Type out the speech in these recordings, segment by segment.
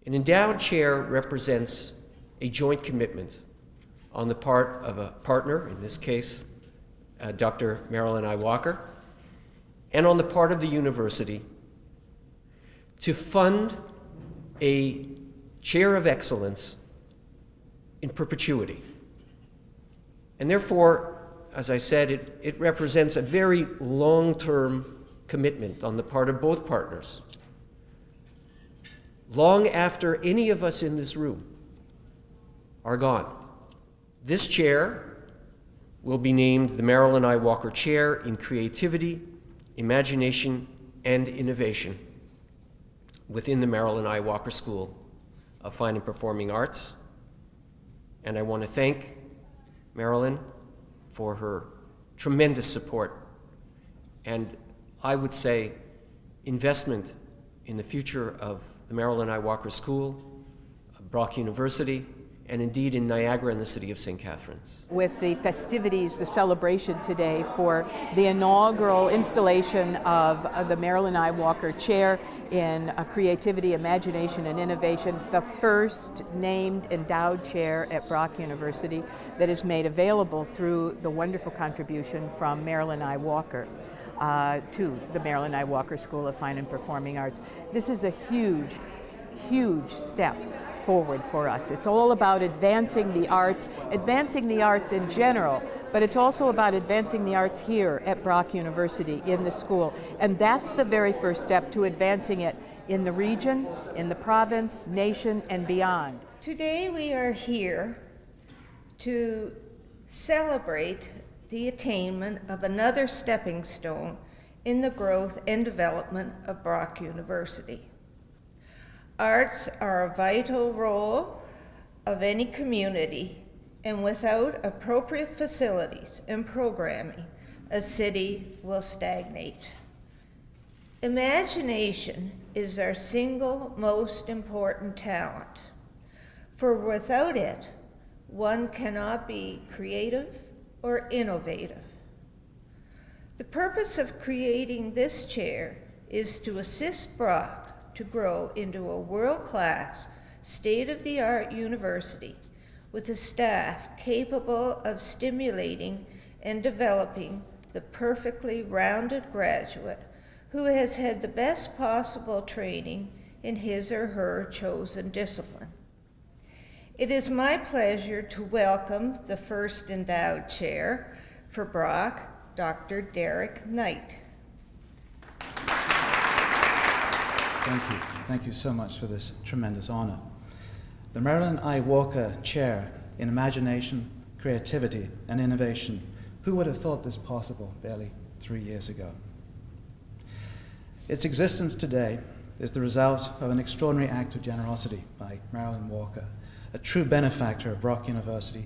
An endowed chair represents a joint commitment on the part of a partner, in this case, Dr. Marilyn I. Walker, and on the part of the university to fund a chair of excellence in perpetuity. And therefore, as I said, it represents a very long-term commitment on the part of both partners. Long after any of us in this room are gone, this chair will be named the Marilyn I. Walker Chair in Creativity, Imagination, and Innovation within the Marilyn I. Walker School of Fine and Performing Arts. And I want to thank Marilyn for her tremendous support and, I would say, investment in the future of the Marilyn I. Walker School, Brock University, and indeed in Niagara and the city of St. Catharines. With the festivities, the celebration today for the inaugural installation of the Marilyn I. Walker Chair in Creativity, Imagination, and Innovation, the first named endowed chair at Brock University that is made available through the wonderful contribution from Marilyn I. Walker to the Marilyn I. Walker School of Fine and Performing Arts. This is a huge, huge step forward for us. It's all about advancing the arts in general, but it's also about advancing the arts here at Brock University in the school. And that's the very first step to advancing it in the region, in the province, nation, and beyond. Today we are here to celebrate the attainment of another stepping stone in the growth and development of Brock University. Arts are a vital role of any community, and without appropriate facilities and programming, a city will stagnate. Imagination is our single most important talent, for without it, one cannot be creative or innovative. The purpose of creating this chair is to assist Brock to grow into a world-class, state-of-the-art university with a staff capable of stimulating and developing the perfectly rounded graduate who has had the best possible training in his or her chosen discipline. It is my pleasure to welcome the first endowed chair for Brock, Dr. Derek Knight. Thank you. Thank you so much for this tremendous honor. The Marilyn I. Walker Chair in Imagination, Creativity, and Innovation. Who would have thought this possible barely 3 years ago? Its existence today is the result of an extraordinary act of generosity by Marilyn Walker, a true benefactor of Brock University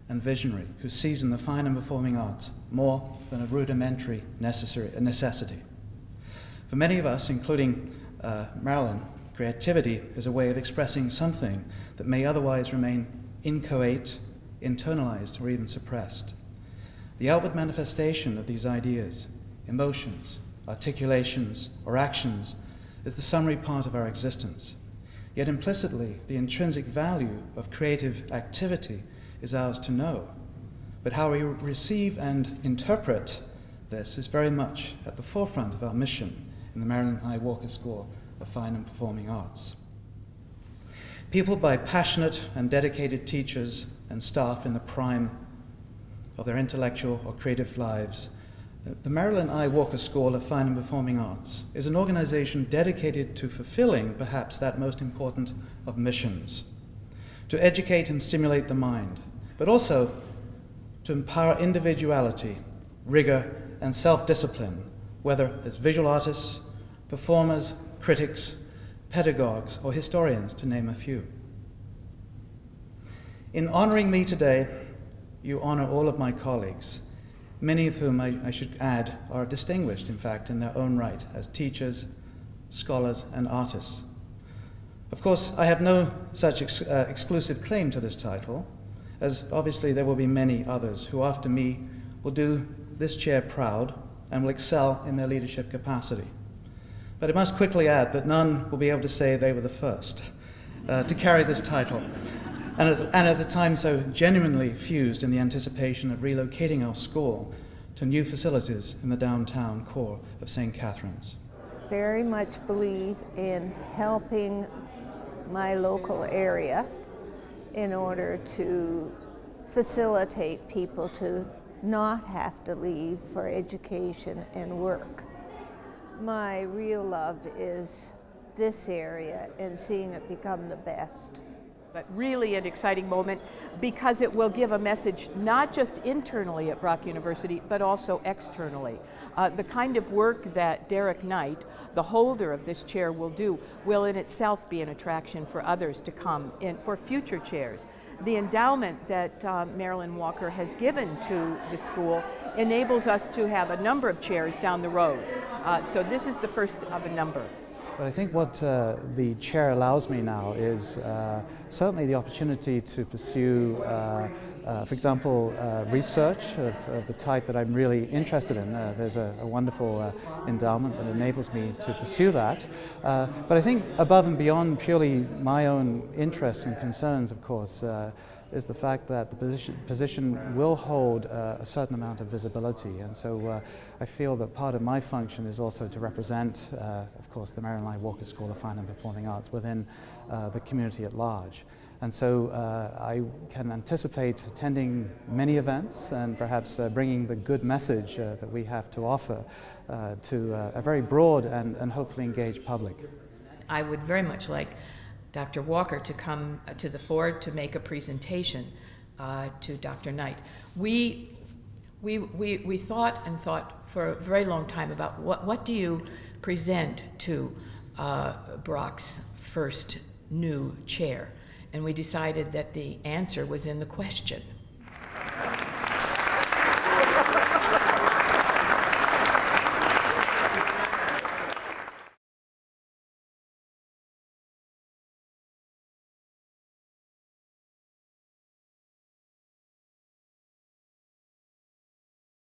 and visionary who sees in the fine and performing arts more than a rudimentary necessity. For many of us, including Marilyn, creativity is a way of expressing something that may otherwise remain inchoate, internalized, or even suppressed. The outward manifestation of these ideas, emotions, articulations, or actions is the summary part of our existence. Yet implicitly, the intrinsic value of creative activity is ours to know. But how we receive and interpret this is very much at the forefront of our mission in the Marilyn I. Walker School of Fine and Performing Arts. Peopled by passionate and dedicated teachers and staff in the prime of their intellectual or creative lives, the Marilyn I. Walker School of Fine and Performing Arts is an organization dedicated to fulfilling perhaps that most important of missions, to educate and stimulate the mind, but also to empower individuality, rigor, and self-discipline, whether as visual artists, performers, critics, pedagogues, or historians, to name a few. In honoring me today, you honor all of my colleagues, many of whom I should add are distinguished, in fact, in their own right as teachers, scholars, and artists. Of course, I have no such exclusive claim to this title, as obviously there will be many others who after me will do this chair proud and will excel in their leadership capacity. But I must quickly add that none will be able to say they were the first. to carry this title, and at a time so genuinely fused in the anticipation of relocating our school to new facilities in the downtown core of St. Catharines. Very much believe in helping my local area in order to facilitate people to not have to leave for education and work. My real love is this area and seeing it become the best. But really an exciting moment because it will give a message not just internally at Brock University, but also externally. The kind of work that Derek Knight, the holder of this chair, will do will in itself be an attraction for others to come in for future chairs. The endowment that Marilyn Walker has given to the school enables us to have a number of chairs down the road. So this is the first of a number. But I think what the chair allows me now is certainly the opportunity to pursue, for example, research of the type that I'm really interested in. There's a wonderful endowment that enables me to pursue that. But I think above and beyond purely my own interests and concerns, of course, is the fact that the position will hold a certain amount of visibility, and so I feel that part of my function is also to represent, of course, the Marilyn I Walker School of Fine and Performing Arts within the community at large. And so I can anticipate attending many events and perhaps bringing the good message that we have to offer to a very broad and hopefully engaged public. I would very much like Dr. Walker to come to the fore to make a presentation to Dr. Knight. We thought for a very long time about what do you present to Brock's first new chair, and we decided that the answer was in the question.